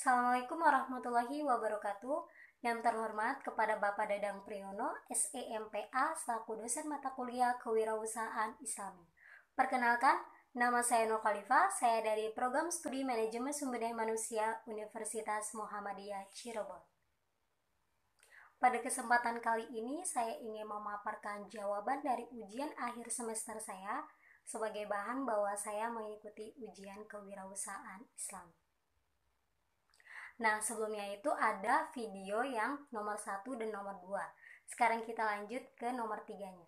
Assalamualaikum warahmatullahi wabarakatuh. Yang terhormat kepada Bapak Dadang Priyono, SEMPA, selaku dosen mata kuliah Kewirausahaan Islami. Perkenalkan, nama saya Nur Khalifah, saya dari Program Studi Manajemen Sumber Daya Manusia Universitas Muhammadiyah Cirebon. Pada kesempatan kali ini, saya ingin memaparkan jawaban dari ujian akhir semester saya sebagai bahan bahwa saya mengikuti ujian Kewirausahaan Islam. Nah, sebelumnya itu ada video yang nomor 1 dan nomor 2. Sekarang kita lanjut ke nomor 3-nya.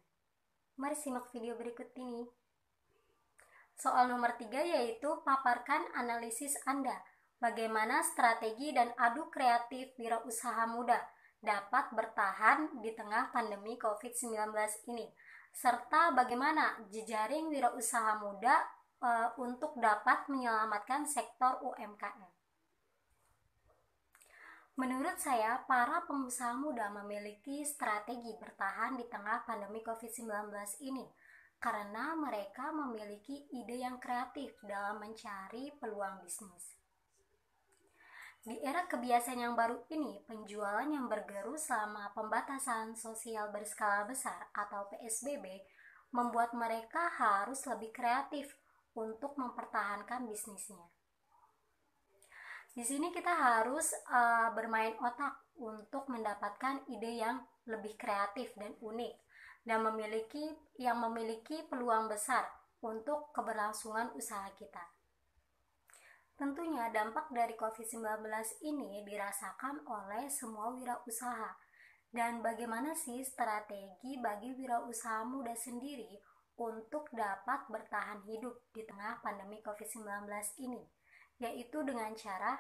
Mari simak video berikut ini. Soal nomor 3 yaitu paparkan analisis Anda. Bagaimana strategi dan adu kreatif wirausaha muda dapat bertahan di tengah pandemi COVID-19 ini, serta bagaimana jejaring wirausaha muda untuk dapat menyelamatkan sektor UMKM. Menurut saya, para pengusaha muda memiliki strategi bertahan di tengah pandemi COVID-19 ini karena mereka memiliki ide yang kreatif dalam mencari peluang bisnis. Di era kebiasaan yang baru ini, penjualan yang bergeru selama pembatasan sosial berskala besar atau PSBB membuat mereka harus lebih kreatif untuk mempertahankan bisnisnya. Di sini kita harus bermain otak untuk mendapatkan ide yang lebih kreatif dan unik dan memiliki peluang besar untuk keberlangsungan usaha kita. Tentunya dampak dari COVID-19 ini dirasakan oleh semua wirausaha. Dan bagaimana sih strategi bagi wirausaha muda sendiri untuk dapat bertahan hidup di tengah pandemi COVID-19 ini? Yaitu dengan cara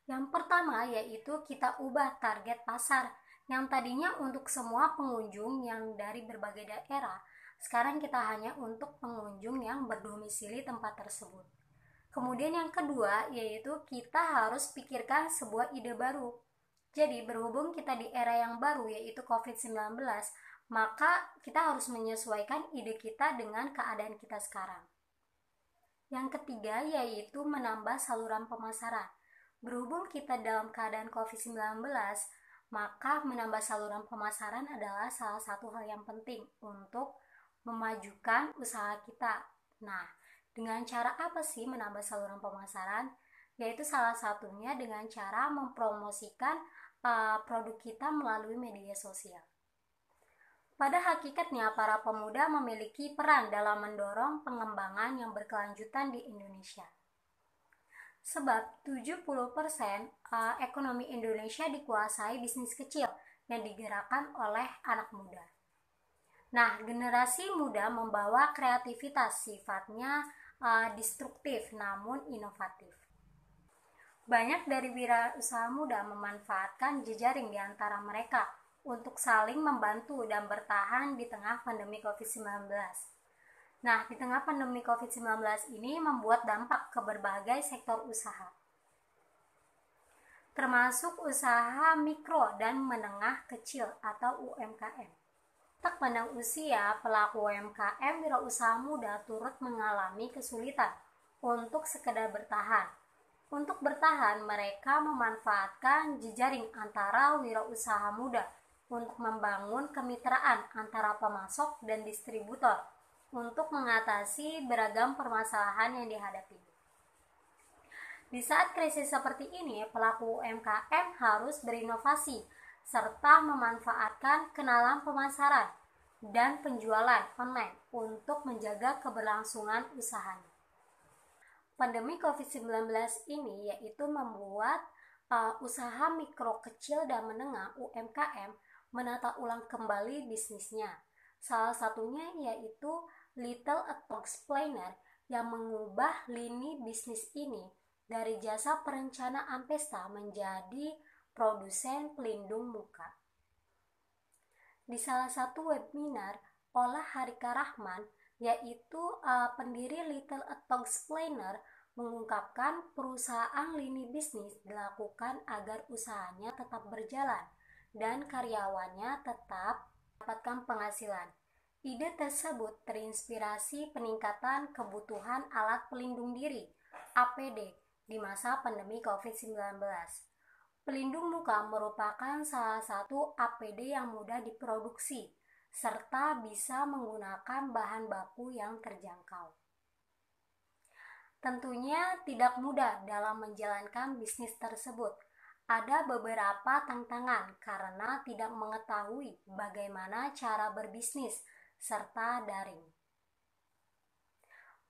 yang pertama, yaitu kita ubah target pasar yang tadinya untuk semua pengunjung yang dari berbagai daerah, sekarang kita hanya untuk pengunjung yang berdomisili tempat tersebut. Kemudian yang kedua, yaitu kita harus pikirkan sebuah ide baru. Jadi berhubung kita di era yang baru yaitu COVID-19, maka kita harus menyesuaikan ide kita dengan keadaan kita sekarang. Yang ketiga yaitu menambah saluran pemasaran. Berhubung kita dalam keadaan COVID-19, maka menambah saluran pemasaran adalah salah satu hal yang penting untuk memajukan usaha kita. Nah, dengan cara apa sih menambah saluran pemasaran? Yaitu salah satunya dengan cara mempromosikan produk kita melalui media sosial. Pada hakikatnya, para pemuda memiliki peran dalam mendorong pengembangan yang berkelanjutan di Indonesia. Sebab 70% ekonomi Indonesia dikuasai bisnis kecil yang digerakkan oleh anak muda. Nah, generasi muda membawa kreativitas, sifatnya destruktif namun inovatif. Banyak dari wirausaha muda memanfaatkan jejaring di antara mereka untuk saling membantu dan bertahan di tengah pandemi COVID-19. Nah, di tengah pandemi COVID-19 ini membuat dampak ke berbagai sektor usaha, termasuk usaha mikro dan menengah kecil atau UMKM. Tak pandang usia, pelaku UMKM wirausaha muda turut mengalami kesulitan untuk sekedar bertahan. Untuk bertahan, mereka memanfaatkan jejaring antara wirausaha muda untuk membangun kemitraan antara pemasok dan distributor untuk mengatasi beragam permasalahan yang dihadapi. Di saat krisis seperti ini, pelaku UMKM harus berinovasi serta memanfaatkan kenalan pemasaran dan penjualan online untuk menjaga keberlangsungan usahanya. Pandemi COVID-19 ini yaitu membuat usaha mikro, kecil, dan menengah UMKM menata ulang kembali bisnisnya. Salah satunya yaitu Little Talks Planner yang mengubah lini bisnis ini dari jasa perencanaan pesta menjadi produsen pelindung muka. Di salah satu webinar oleh Harika Rahman, yaitu pendiri Little Talks Planner, mengungkapkan perusahaan lini bisnis dilakukan agar usahanya tetap berjalan dan karyawannya tetap mendapatkan penghasilan. Ide tersebut terinspirasi peningkatan kebutuhan alat pelindung diri (APD) di masa pandemi COVID-19. Pelindung muka merupakan salah satu APD yang mudah diproduksi, serta bisa menggunakan bahan baku yang terjangkau. Tentunya tidak mudah dalam menjalankan bisnis tersebut. Ada beberapa tantangan karena tidak mengetahui bagaimana cara berbisnis serta daring.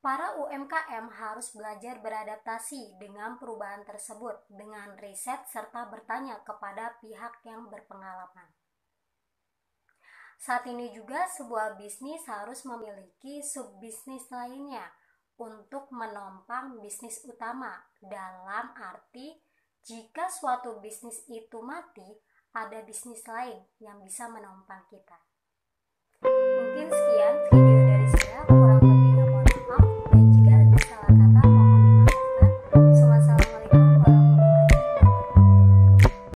Para UMKM harus belajar beradaptasi dengan perubahan tersebut dengan riset serta bertanya kepada pihak yang berpengalaman. Saat ini juga sebuah bisnis harus memiliki subbisnis lainnya untuk menopang bisnis utama, dalam arti jika suatu bisnis itu mati, ada bisnis lain yang bisa menopang kita.